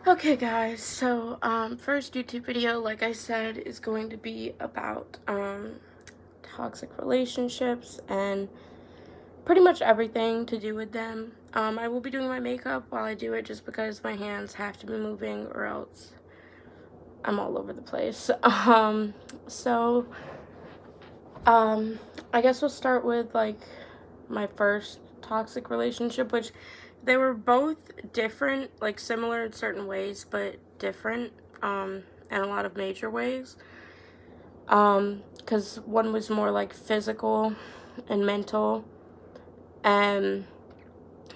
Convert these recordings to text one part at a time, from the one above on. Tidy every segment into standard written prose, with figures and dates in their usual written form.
Okay guys, so first YouTube video, like I said, is going to be about toxic relationships and pretty much everything to do with them. I will be doing my makeup while I do it just because my hands have to be moving or else I'm all over the place. So I guess we'll start with like my first toxic relationship, which they were both different, like similar in certain ways, but different in a lot of major ways. Because one was more like physical and mental, and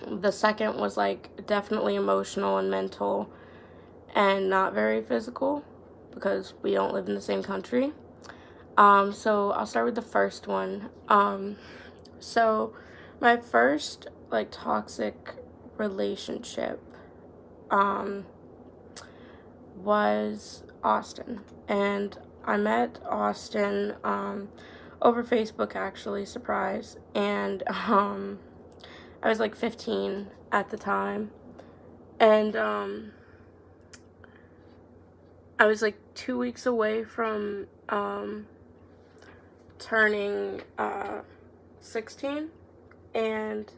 the second was like definitely emotional and mental and not very physical because we don't live in the same country. So I'll start with the first one. So my first like toxic relationship was Austin, and I met Austin over Facebook, actually, surprise. And I was like 15 at the time, and I was like 2 weeks away from turning 16, and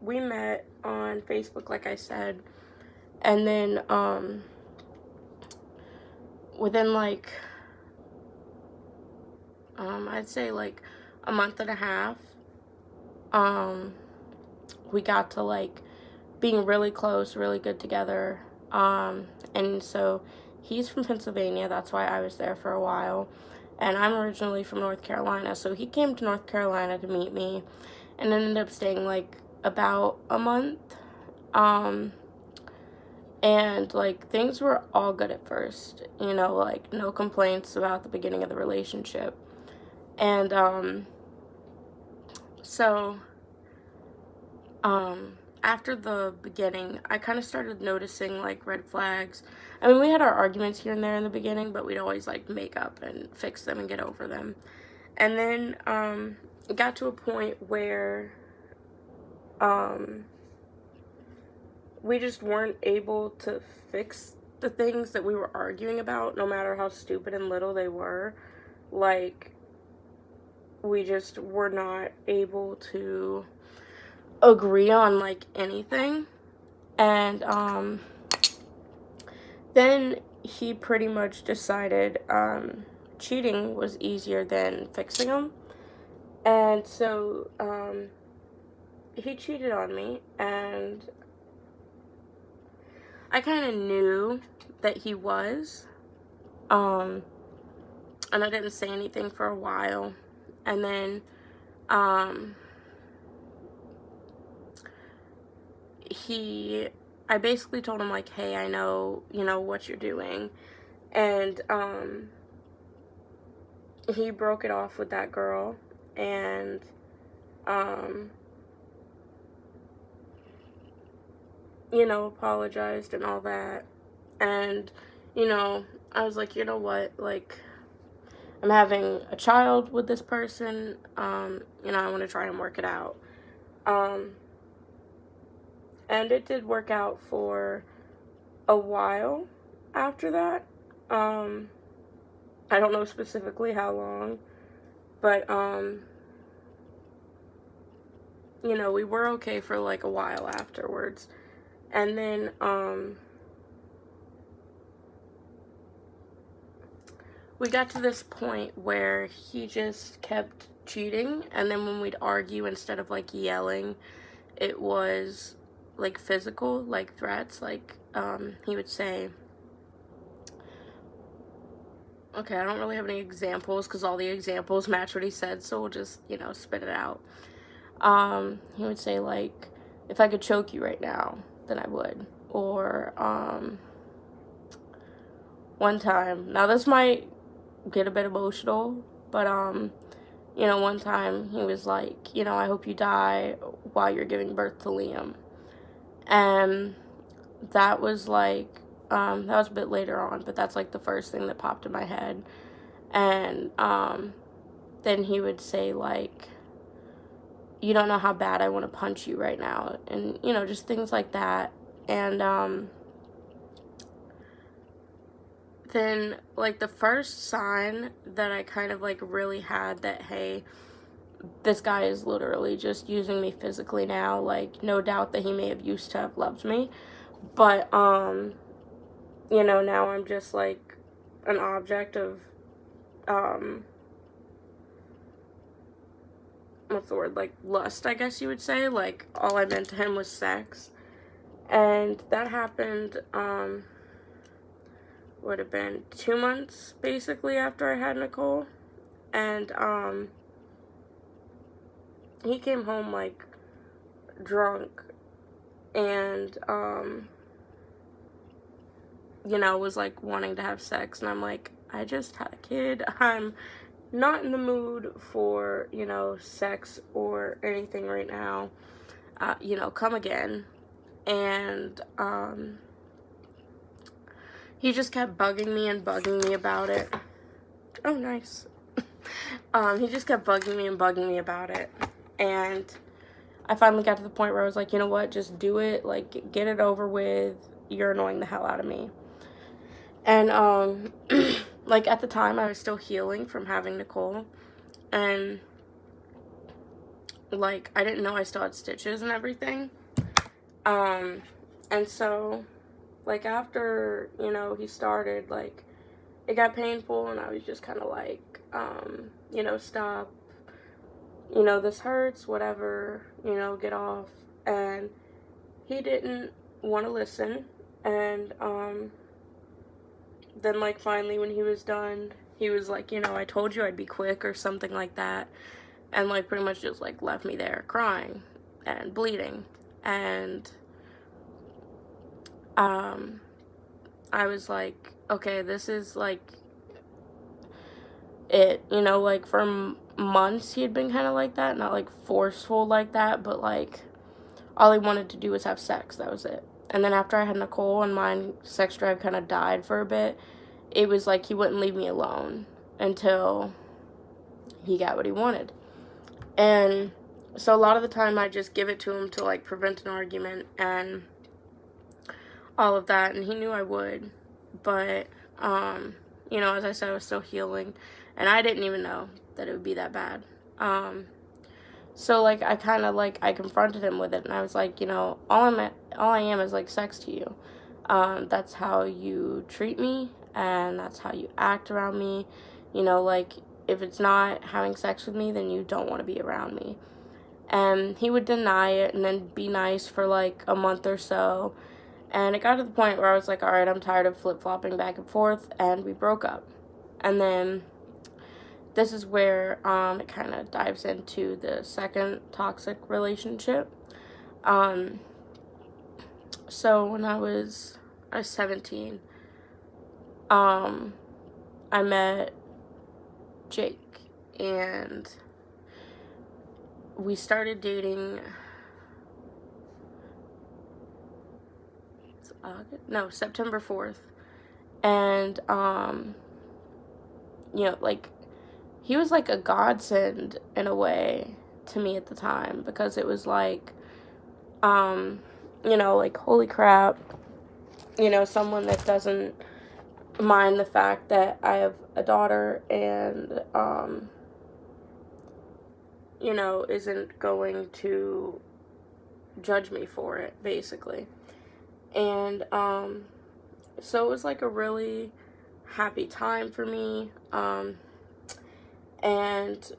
we met on Facebook, like I said, and then within like I'd say like a month and a half, we got to like being really close, really good together. And so he's from Pennsylvania, that's why I was there for a while, and I'm originally from North Carolina, so he came to North Carolina to meet me and ended up staying like about a month. And like things were all good at first, like no complaints about the beginning of the relationship. And so after the beginning, I kind of started noticing like red flags. I mean, we had our arguments here and there in the beginning, but we'd always like make up and fix them and get over them. And then it got to a point where we just weren't able to fix the things that we were arguing about, no matter how stupid and little they were. Like, we just were not able to agree on like anything. And then he pretty much decided cheating was easier than fixing them. And so he cheated on me, and I kind of knew that he was, and I didn't say anything for a while. And then I basically told him like, hey, I know, what you're doing. And he broke it off with that girl, and apologized and all that. And I was like, you know what, like, I'm having a child with this person. I want to try and work it out. And it did work out for a while after that. I don't know specifically how long, but we were okay for like a while afterwards. And then we got to this point where he just kept cheating, and then when we'd argue, instead of like yelling, it was like physical, like threats. Like he would say, okay, I don't really have any examples because all the examples match what he said, so we'll just spit it out. He would say like, if I could choke you right now, then I would. Or one time, now this might get a bit emotional, but one time he was like, I hope you die while you're giving birth to Liam. And that was like, that was a bit later on, but that's like the first thing that popped in my head. And then he would say like, you don't know how bad I want to punch you right now. And, you know, just things like that. And, then, like, the first sign that I kind of, like, really had that, hey, this guy is literally just using me physically now, like, no doubt that he may have used to have loved me, but, you know, now I'm just, like, an object of, what's the word, like, lust, I guess you would say. Like, all I meant to him was sex. And that happened, would have been 2 months, basically, after I had Nicole. And, he came home, like, drunk, and, you know, was, like, wanting to have sex, and I'm like, I just had a kid, I'm not in the mood for, you know, sex or anything right now, you know, come again. And, he just kept bugging me about it. Oh, nice. He just kept bugging me about it, and I finally got to the point where I was like, you know what, just do it, like, get it over with, you're annoying the hell out of me. And, like, at the time, I was still healing from having Nicole, and, like, I didn't know I still had stitches and everything, and so, like, after, you know, he started, like, it got painful, and I was just kind of like, you know, stop, you know, this hurts, whatever, you know, get off. And he didn't want to listen. And, then, like, finally, when he was done, he was like, you know, I told you I'd be quick, or something like that. And, like, pretty much just, like, left me there crying and bleeding. And, I was like, okay, this is, like, it, you know, like, for months he had been kind of like that, not, like, forceful like that, but, like, all he wanted to do was have sex, that was it. And then after I had Nicole and my sex drive kind of died for a bit, it was like he wouldn't leave me alone until he got what he wanted. And so a lot of the time I just give it to him to, like, prevent an argument and all of that, and he knew I would, but, you know, as I said, I was still healing, and I didn't even know that it would be that bad. So, like, I kind of, like, I confronted him with it, and I was like, you know, all I am is, like, sex to you. That's how you treat me, and that's how you act around me. You know, like, if it's not having sex with me, then you don't want to be around me. And he would deny it and then be nice for, like, a month or so. And it got to the point where I was like, all right, I'm tired of flip-flopping back and forth, and we broke up. And then this is where it kind of dives into the second toxic relationship. So when I was 17, I met Jake, and we started dating September 4th, and, you know, like, he was, like, a godsend, in a way, to me at the time, because it was, like, you know, like, holy crap, you know, someone that doesn't mind the fact that I have a daughter, and, you know, isn't going to judge me for it, basically. And, so it was, like, a really happy time for me, and,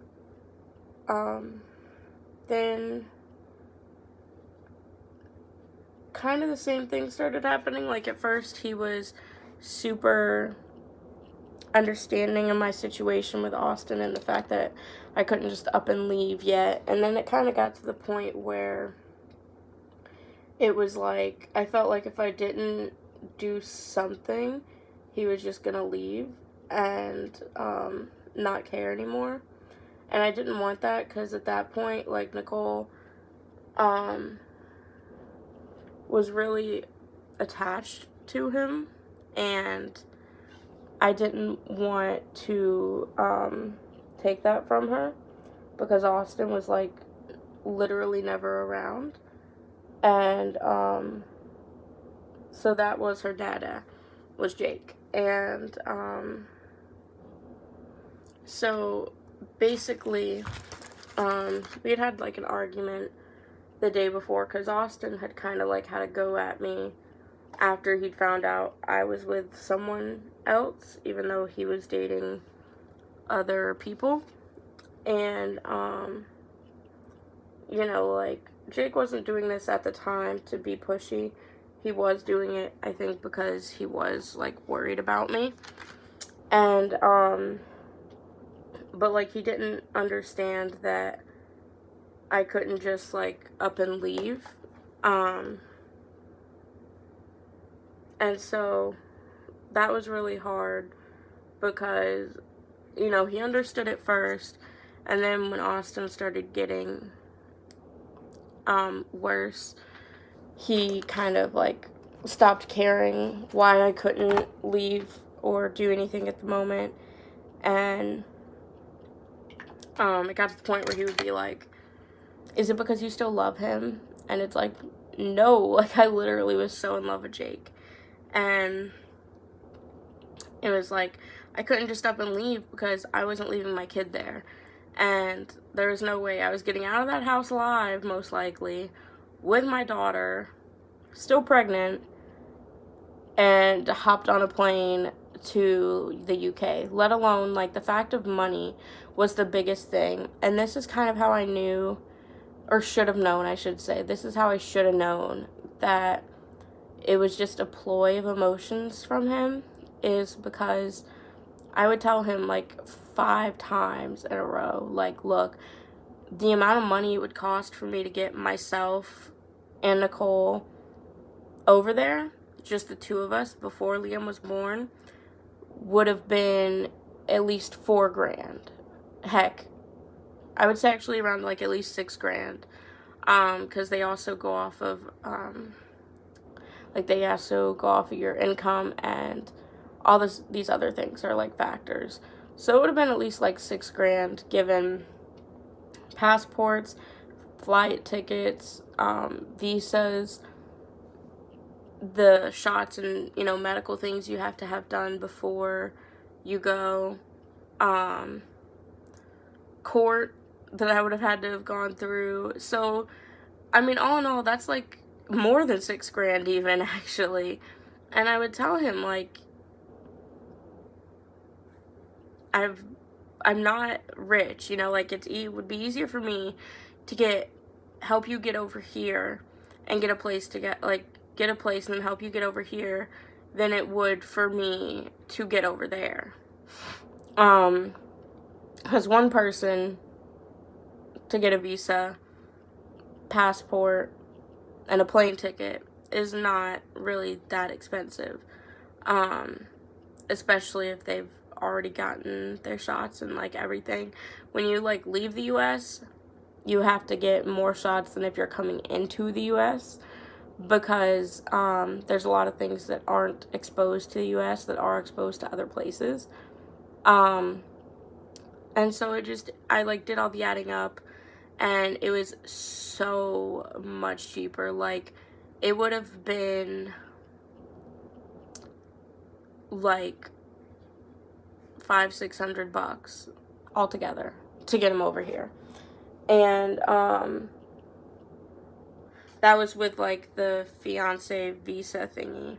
then kind of the same thing started happening. Like, at first he was super understanding of my situation with Austin and the fact that I couldn't just up and leave yet, and then it kind of got to the point where it was like, I felt like if I didn't do something, he was just gonna leave and, not care anymore. And I didn't want that, because at that point, like, Nicole, was really attached to him, and I didn't want to, take that from her, because Austin was, like, literally never around. And so that was her dada, was Jake. And so basically we had like an argument the day before, because Austin had kind of like had a go at me after he'd found out I was with someone else, even though he was dating other people. And you know, like, Jake wasn't doing this at the time to be pushy. He was doing it, I think, because he was like worried about me. And but like, he didn't understand that I couldn't just like up and leave. And so that was really hard, because, you know, he understood it first, and then when Austin started getting worse, he kind of like stopped caring why I couldn't leave or do anything at the moment. And it got to the point where he would be like, is it because you still love him? And it's like, no, like, I literally was so in love with Jake. And it was like, I couldn't just up and leave because I wasn't leaving my kid there. And there was no way I was getting out of that house alive, most likely, with my daughter, still pregnant, and hopped on a plane to the UK. Let alone, like, the fact of money was the biggest thing. And this is kind of how I knew, or should have known, I should say. This is how I should have known that it was just a ploy of emotions from him, is because I would tell him like 5 times in a row, like, look, the amount of money it would cost for me to get myself and Nicole over there, just the two of us, before Liam was born, would have been at least $4,000. Heck, I would say actually around like at least $6,000, because they also go off of they also go off of your income, and all these other things are like factors. So it would have been at least like $6,000, given passports, flight tickets, visas, the shots and, you know, medical things you have to have done before you go, court that I would have had to have gone through. So, I mean, all in all, that's like more than $6,000 even, actually. And I would tell him, like, I'm not rich, you know, like, it would be easier for me to help you get over here and get a place to get a place and then help you get over here than it would for me to get over there. Because one person to get a visa, passport, and a plane ticket is not really that expensive. Especially if they've already gotten their shots and like everything. When you like leave the US, you have to get more shots than if you're coming into the US, because there's a lot of things that aren't exposed to the US that are exposed to other places. And so I like did all the adding up, and it was so much cheaper. Like, it would have been like $500-600 altogether to get him over here. And that was with like the fiance visa thingy.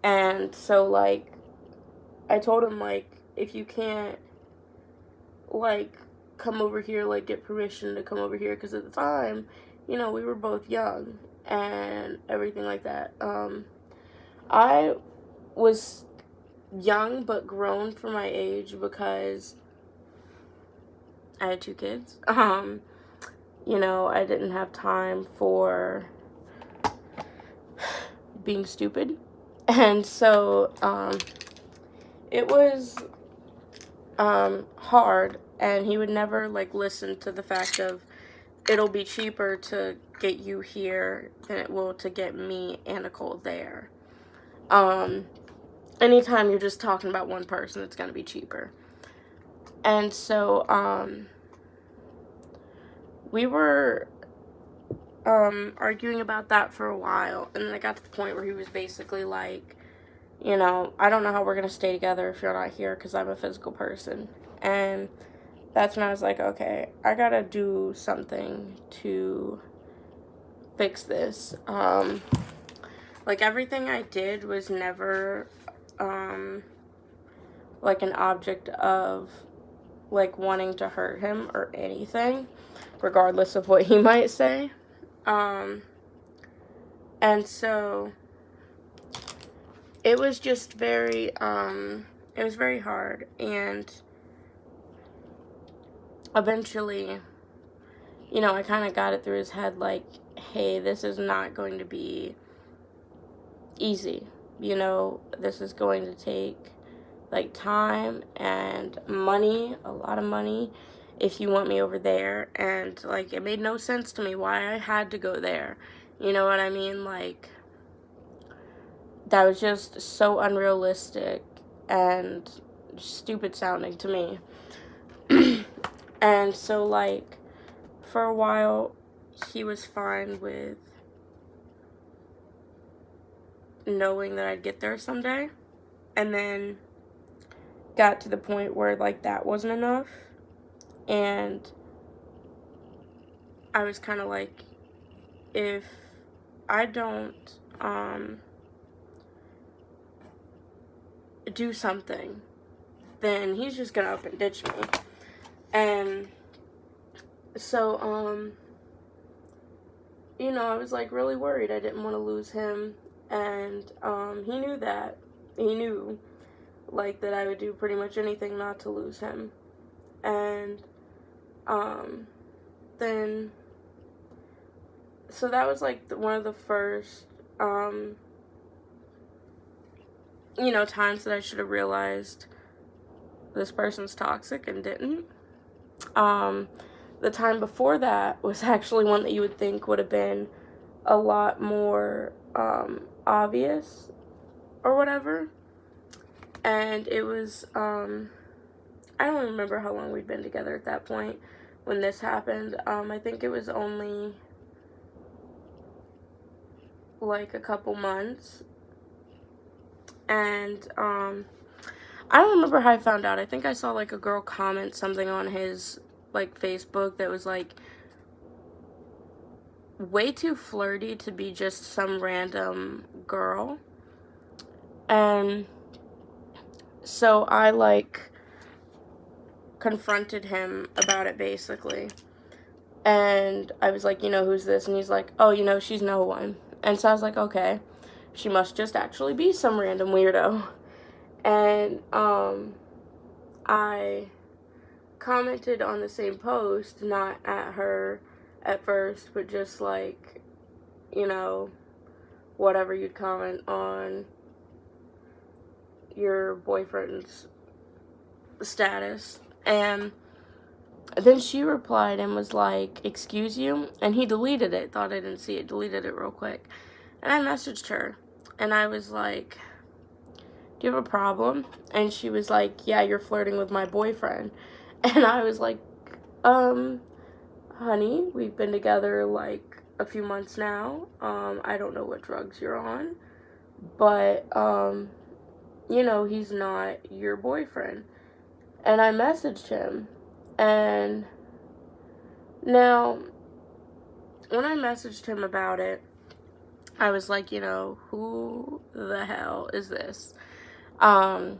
And so like I told him, like, if you can't like come over here, like get permission to come over here, because at the time, you know, we were both young and everything like that. I was young but grown for my age because I had 2 kids. You know, I didn't have time for being stupid. And so it was hard, and he would never like listen to the fact of it'll be cheaper to get you here than it will to get me and Nicole there. Anytime you're just talking about one person, it's going to be cheaper. And so we were arguing about that for a while, and then I got to the point where he was basically like, you know, I don't know how we're gonna stay together if you're not here, because I'm a physical person. And that's when I was like, okay, I gotta do something to fix this. Like, everything I did was never, like, an object of, like, wanting to hurt him or anything, regardless of what he might say. And so it was just very, it was very hard, and eventually, you know, I kind of got it through his head, like, hey, this is not going to be easy, you know, this is going to take, like, time and money, a lot of money, if you want me over there. And, like, it made no sense to me why I had to go there, you know what I mean? Like, that was just so unrealistic and stupid sounding to me. And so, like, for a while, he was fine with knowing that I'd get there someday. And then got to the point where, like, that wasn't enough. And I was kind of like, if I don't do something, then he's just gonna up and ditch me. And so, you know, I was, like, really worried. I didn't want to lose him. And he knew that. He knew, like, that I would do pretty much anything not to lose him. And then, so that was, like, one of the first, you know, times that I should have realized this person's toxic and didn't. The time before that was actually one that you would think would have been a lot more obvious or whatever. And it was, I don't remember how long we'd been together at that point when this happened. I think it was only like a couple months. And I don't remember how I found out. I think I saw, like, a girl comment something on his, like, Facebook that was, like, way too flirty to be just some random girl. And so I, like, confronted him about it, basically. And I was like, you know, who's this? And he's like, oh, you know, she's no one. And so I was like, okay, she must just actually be some random weirdo. And I commented on the same post, not at her at first, but just, like, you know, whatever you'd comment on your boyfriend's status. And then she replied and was like, excuse you? And he deleted it, thought I didn't see it, deleted it real quick. And I messaged her, and I was like, do you have a problem? And she was like, yeah, you're flirting with my boyfriend. And I was like, honey, we've been together, like, a few months now. I don't know what drugs you're on, but, you know, he's not your boyfriend. And I messaged him. And now, when I messaged him about it, I was like, you know, who the hell is this? And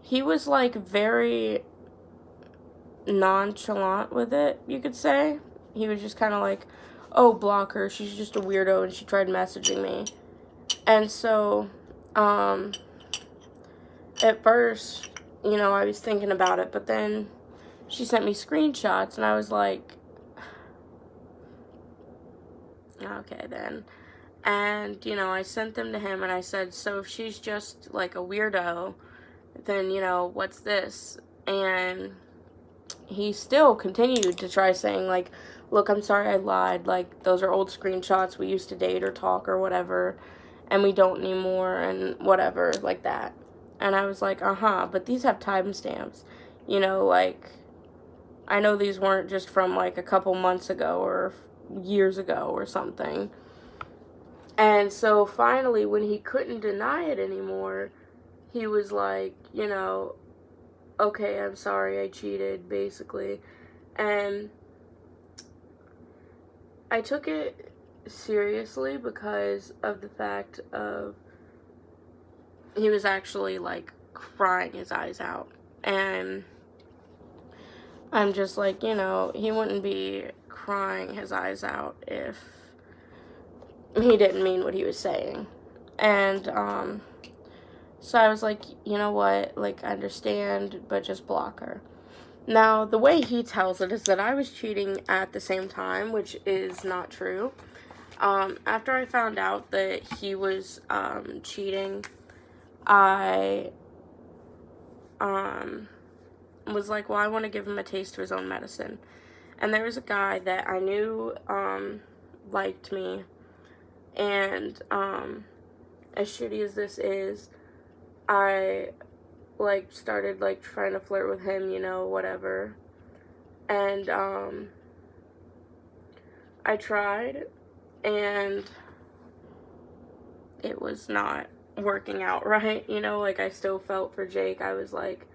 he was, like, very nonchalant with it, you could say. He was just kind of like, oh, block her, she's just a weirdo, and she tried messaging me. And so, at first, you know, I was thinking about it, but then she sent me screenshots, and I was like, okay, then. And, you know, I sent them to him, and I said, so if she's just, like, a weirdo, then, you know, what's this? And he still continued to try saying, like, look, I'm sorry I lied, like, those are old screenshots, we used to date or talk or whatever, and we don't anymore, and whatever, like that. And I was like, but these have timestamps, you know, like, I know these weren't just from like a couple months ago or years ago or something. And so finally, when he couldn't deny it anymore, he was like, you know, okay, I'm sorry, I cheated, basically. And I took it seriously because of the fact of he was actually like crying his eyes out. And I'm just like, you know, he wouldn't be crying his eyes out if he didn't mean what he was saying. And so I was like, you know what, like, I understand, but just block her. Now, the way he tells it is that I was cheating at the same time, which is not true. After I found out that he was cheating, I was like, well, I want to give him a taste of his own medicine. And there was a guy that I knew liked me, and as shitty as this is, I like started like trying to flirt with him, you know, whatever. And I tried, and it was not working out right, you know, like I still felt for Jake. I was like,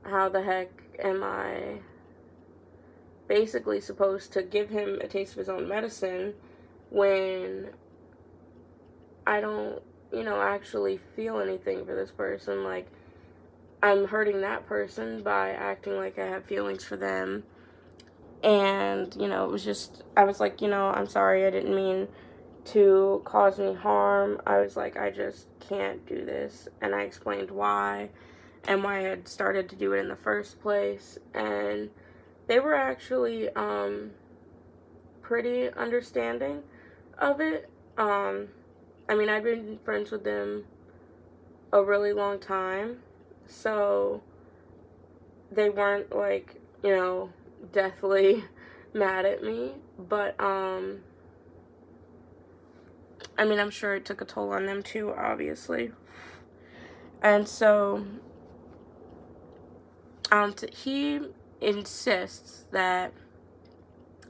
how the heck am I basically supposed to give him a taste of his own medicine when I don't, you know, actually feel anything for this person? Like, I'm hurting that person by acting like I have feelings for them. And, you know, it was just, I was like, you know, I'm sorry, I didn't mean to cause me harm. I was like, I just can't do this. And I explained why, and why I had started to do it in the first place. And they were actually pretty understanding of it. I mean, I've been friends with them a really long time, so they weren't like, you know, deathly mad at me. But I mean, I'm sure it took a toll on them too, obviously. And so he insists that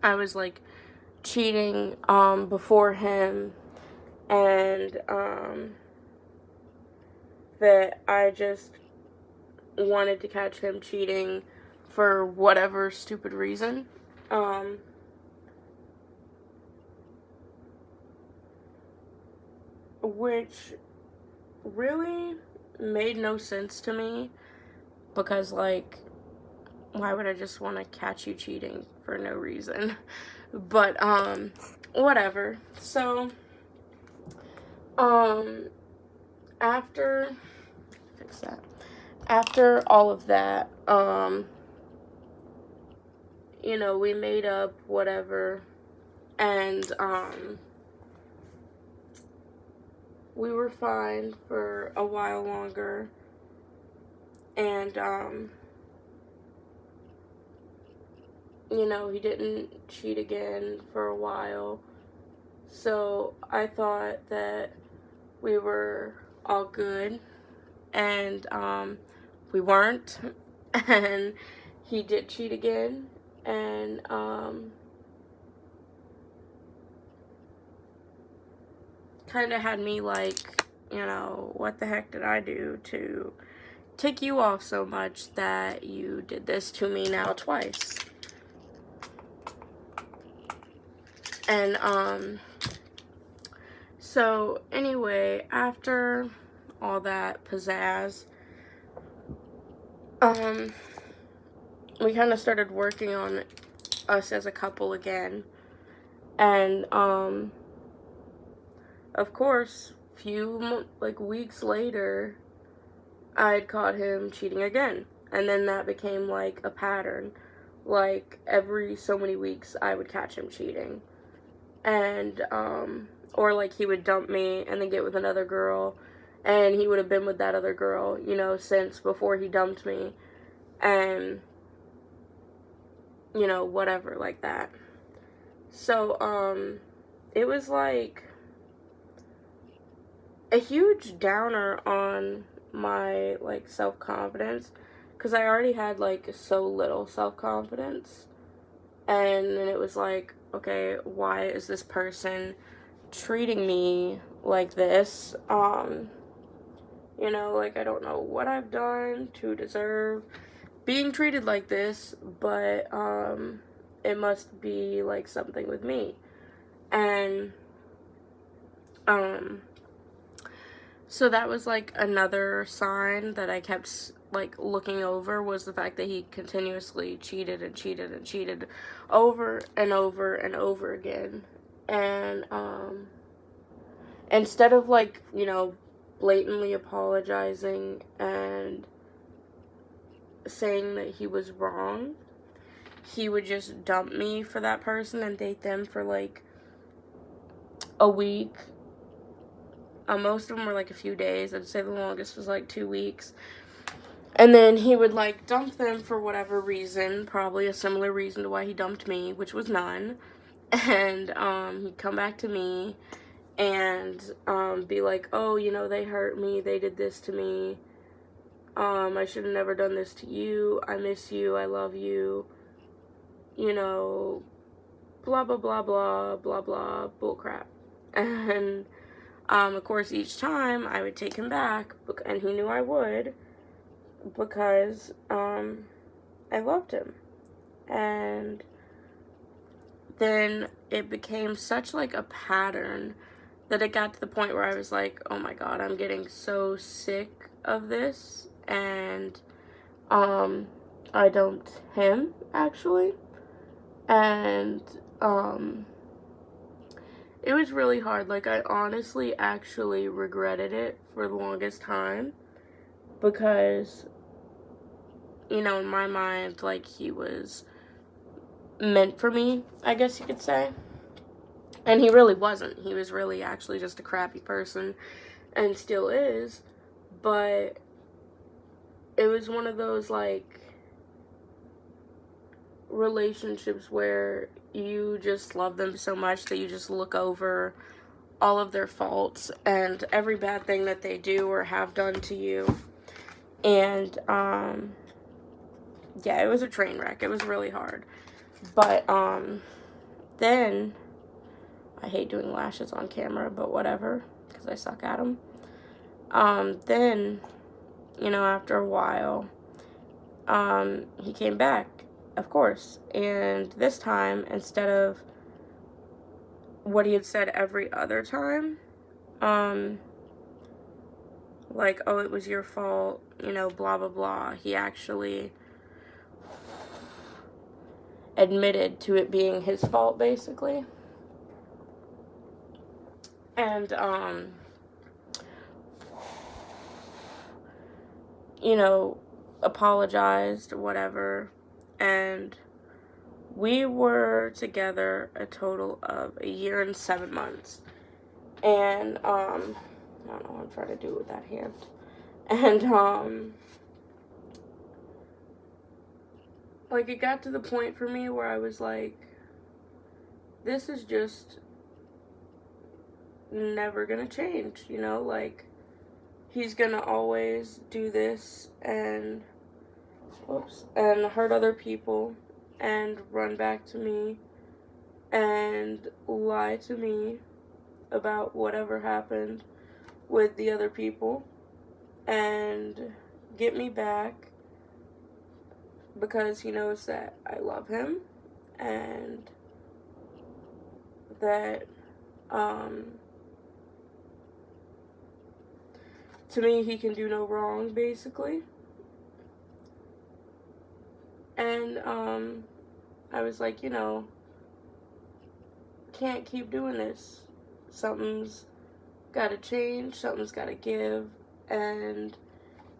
I was like cheating before him, and that I just wanted to catch him cheating for whatever stupid reason. Which really made no sense to me, because like, why would I just want to catch you cheating for no reason? But whatever. So after all of that, you know, we made up, whatever, and we were fine for a while longer. And you know, he didn't cheat again for a while. So I thought that we were all good, and we weren't. And he did cheat again, and kind of had me like, you know, what the heck did I do to tick you off so much that you did this to me now twice? And so anyway, after all that pizzazz, we kind of started working on us as a couple again. And of course, few like weeks later, I'd caught him cheating again. And then that became like a pattern. Like every so many weeks I would catch him cheating. And or like he would dump me and then get with another girl, and he would have been with that other girl, you know, since before he dumped me, and you know, whatever, like that. So it was like a huge downer on my like self-confidence, because I already had, like, so little self-confidence, and then it was like, okay, why is this person treating me like this? You know, like, I don't know what I've done to deserve being treated like this, but, it must be, like, something with me. And, so that was, like, another sign that I kept, like, looking over, was the fact that he continuously cheated and cheated and cheated over and over and over again. And, instead of, like, you know, blatantly apologizing and saying that he was wrong, he would just dump me for that person and date them for, like, a week. Most of them were, like, a few days. I'd say the longest was, like, 2 weeks. And then he would, like, dump them for whatever reason, probably a similar reason to why he dumped me, which was none. And, he'd come back to me and, be like, oh, you know, they hurt me, they did this to me, I should have never done this to you, I miss you, I love you, you know, blah, blah, blah, blah, blah, blah, bullcrap. And, of course, each time I would take him back, and he knew I would, because, I loved him. And then it became such, like, a pattern that it got to the point where I was like, oh my god, I'm getting so sick of this, and, I dumped him, actually. And, it was really hard. Like, I honestly actually regretted it for the longest time, because, you know, in my mind, like, he was meant for me, I guess you could say. And he really wasn't. He was really actually just a crappy person, and still is. But it was one of those, like, relationships where you just love them so much that you just look over all of their faults and every bad thing that they do or have done to you. And, yeah, it was a train wreck. It was really hard. But, then, I hate doing lashes on camera, but whatever, because I suck at them. Then, you know, after a while, he came back, of course, and this time, instead of what he had said every other time, like, oh, it was your fault, you know, blah, blah, blah, he actually admitted to it being his fault, basically. And, you know, apologized, whatever, and we were together a total of 1 year and 7 months. And, I don't know what I'm trying to do with that hand. And, like, it got to the point for me where I was like, this is just never gonna change, you know, like, he's gonna always do this and, and hurt other people and run back to me and lie to me about whatever happened with the other people and get me back because he knows that I love him and that, to me, he can do no wrong, basically. And, I was like, you know, can't keep doing this. Something's gotta change, something's gotta give, and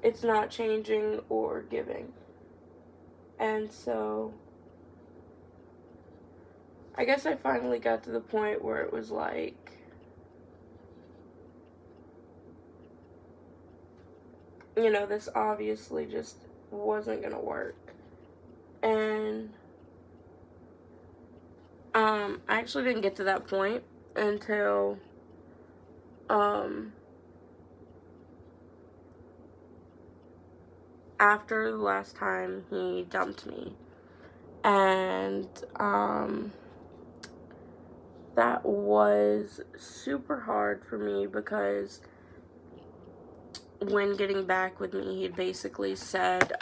it's not changing or giving. And so, I guess I finally got to the point where it was like, you know, this obviously just wasn't gonna work. And, I actually didn't get to that point until, after the last time he dumped me. And that was super hard for me because when getting back with me, he basically said,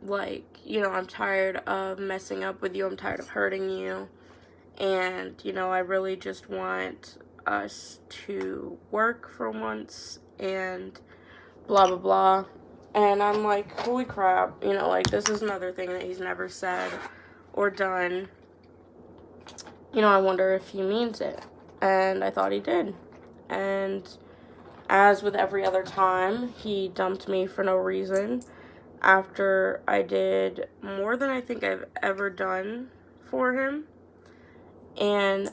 like, you know, I'm tired of messing up with you, I'm tired of hurting you, and, you know, I really just want us to work for once, and blah, blah, blah. And I'm like, holy crap, you know, like, this is another thing that he's never said or done. You know, I wonder if he means it. And I thought he did. And as with every other time, he dumped me for no reason after I did more than I think I've ever done for him. And,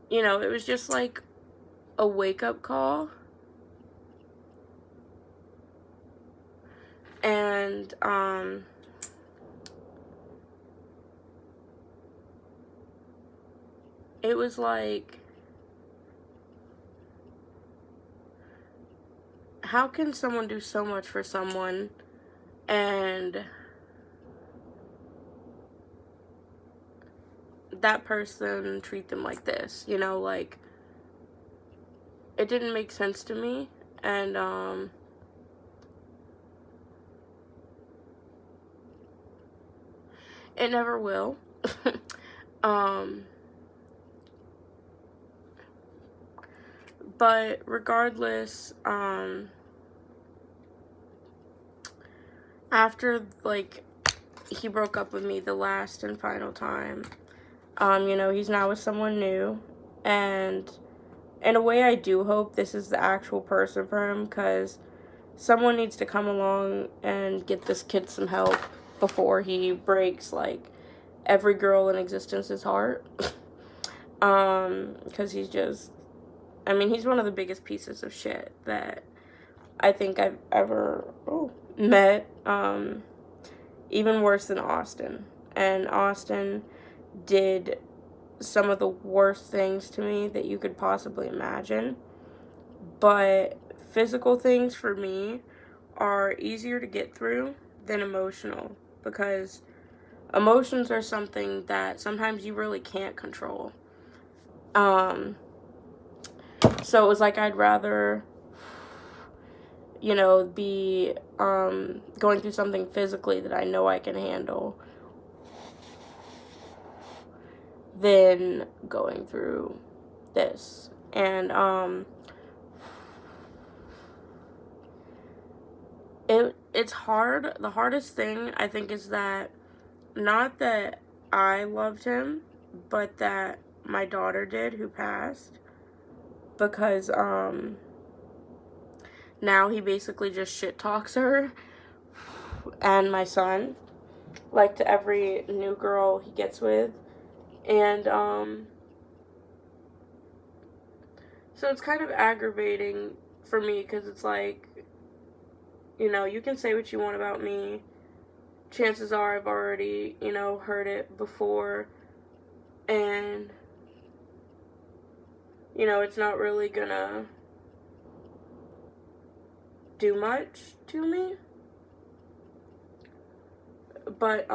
you know, it was just like a wake-up call. And, it was like, how can someone do so much for someone and that person treat them like this? You know, like, it didn't make sense to me. And, it never will. But regardless, after, like, he broke up with me the last and final time, you know, he's now with someone new, and in a way I do hope this is the actual person for him, because someone needs to come along and get this kid some help before he breaks, like, every girl in existence's heart. Because he's just, I mean, he's one of the biggest pieces of shit that I think I've ever met, even worse than Austin. And Austin did some of the worst things to me that you could possibly imagine. But physical things for me are easier to get through than emotional, because emotions are something that sometimes you really can't control. So it was like I'd rather, you know, be going through something physically that I know I can handle than going through this. And it's hard. The hardest thing, I think, is that not that I loved him, but that my daughter did, who passed. Because now he basically just shit talks her and my son, like, to every new girl he gets with. And so it's kind of aggravating for me, because it's like, you know, you can say what you want about me. Chances are I've already, you know, heard it before. And, you know, it's not really gonna do much to me. But,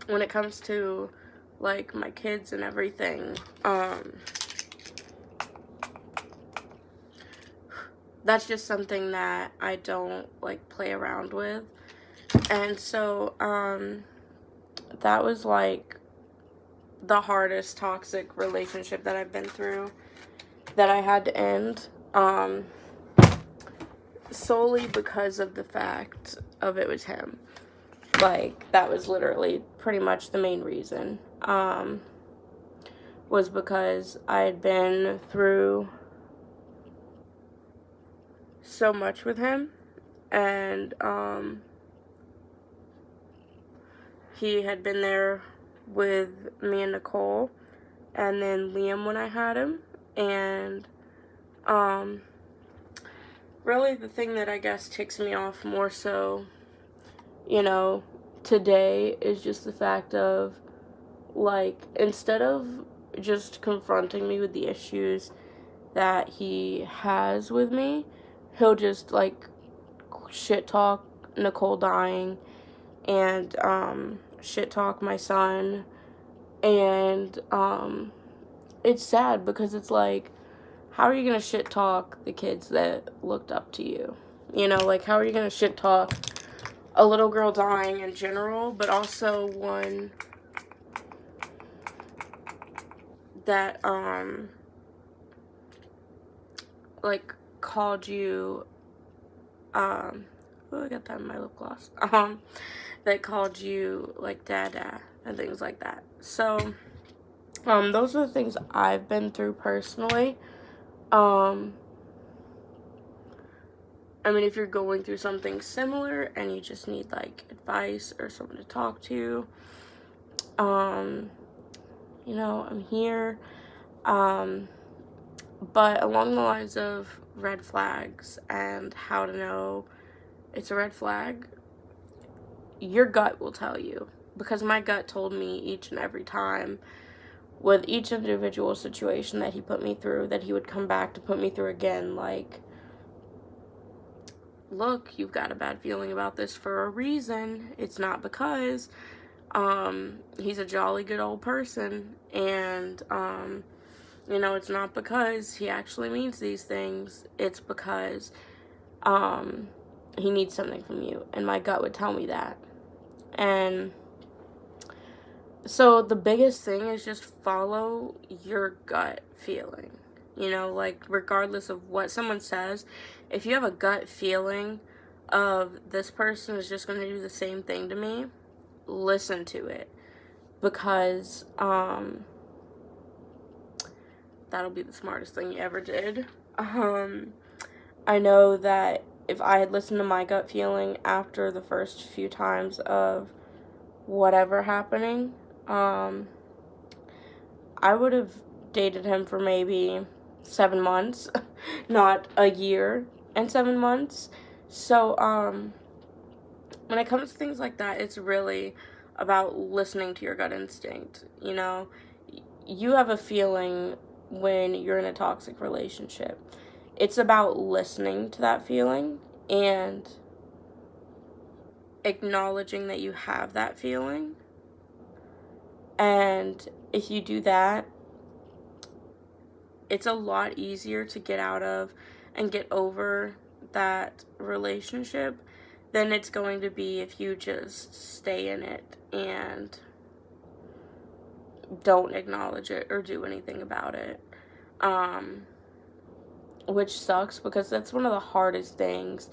when it comes to, like, my kids and everything, that's just something that I don't, like, play around with. And so, that was, like, the hardest toxic relationship that I've been through that I had to end, solely because of the fact of it was him. Like, that was literally pretty much the main reason, was because I had been through so much with him, and he had been there with me and Nicole, and then Liam when I had him. And really the thing that I guess ticks me off more so, you know, today, is just the fact of, like, instead of just confronting me with the issues that he has with me, he'll just, like, shit talk Nicole dying, and, shit talk my son, and, it's sad because it's like, how are you gonna shit talk the kids that looked up to you? You know, like, how are you gonna shit talk a little girl dying in general, but also one that, like, called you, oh, I got that in my lip gloss, that called you, like, dada, and things like that. So, those are the things I've been through personally. I mean, if you're going through something similar and you just need, like, advice or someone to talk to, you know, I'm here. But along the lines of red flags and how to know it's a red flag, your gut will tell you. Because my gut told me each and every time, with each individual situation that he put me through, that he would come back to put me through again, like, look, you've got a bad feeling about this for a reason. It's not because he's a jolly good old person, and you know, it's not because he actually means these things. It's because he needs something from you, and my gut would tell me that. And so the biggest thing is just follow your gut feeling. You know, like, regardless of what someone says, if you have a gut feeling of this person is just going to do the same thing to me, listen to it. Because, that'll be the smartest thing you ever did. I know that if I had listened to my gut feeling after the first few times of whatever happening, I would have dated him for maybe 7 months, not a year and 7 months. So, when it comes to things like that, it's really about listening to your gut instinct. You know, you have a feeling when you're in a toxic relationship. It's about listening to that feeling and acknowledging that you have that feeling. And if you do that, it's a lot easier to get out of and get over that relationship than it's going to be if you just stay in it and don't acknowledge it or do anything about it. Which sucks, because that's one of the hardest things,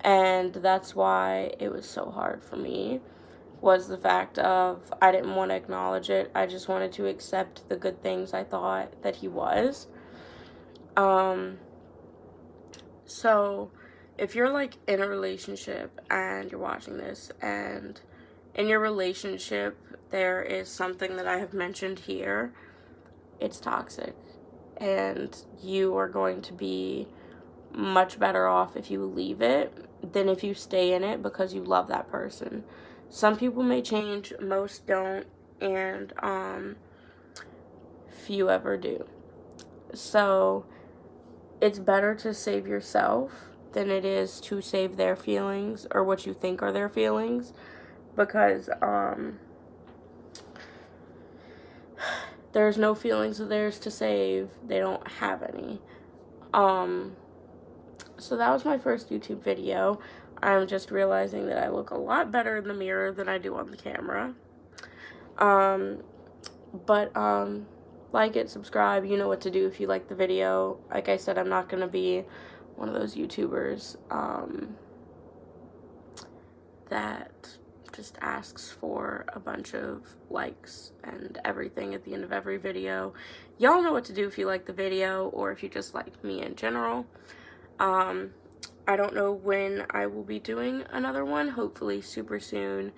and that's why it was so hard for me, was the fact of I didn't want to acknowledge it. I just wanted to accept the good things I thought that he was. So if you're, like, in a relationship and you're watching this, and in your relationship there is something that I have mentioned here, it's toxic, and you are going to be much better off if you leave it than if you stay in it because you love that person. Some people may change, most don't, and few ever do. So it's better to save yourself than it is to save their feelings or what you think are their feelings, because there's no feelings of theirs to save. They don't have any. So that was my first YouTube video. I'm just realizing that I look a lot better in the mirror than I do on the camera. Like it, subscribe, you know what to do if you like the video. Like I said, I'm not going to be one of those YouTubers that just asks for a bunch of likes and everything at the end of every video. Y'all know what to do if you like the video or if you just like me in general. I don't know when I will be doing another one, hopefully super soon.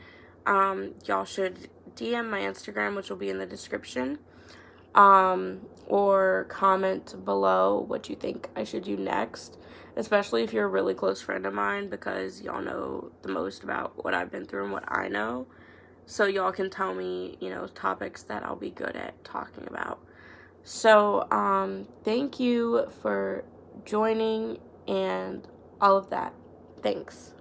Y'all should DM my Instagram, which will be in the description, or comment below what you think I should do next, especially if you're a really close friend of mine, because y'all know the most about what I've been through and what I know, so y'all can tell me, you know, topics that I'll be good at talking about. So, thank you for joining and all of that. Thanks.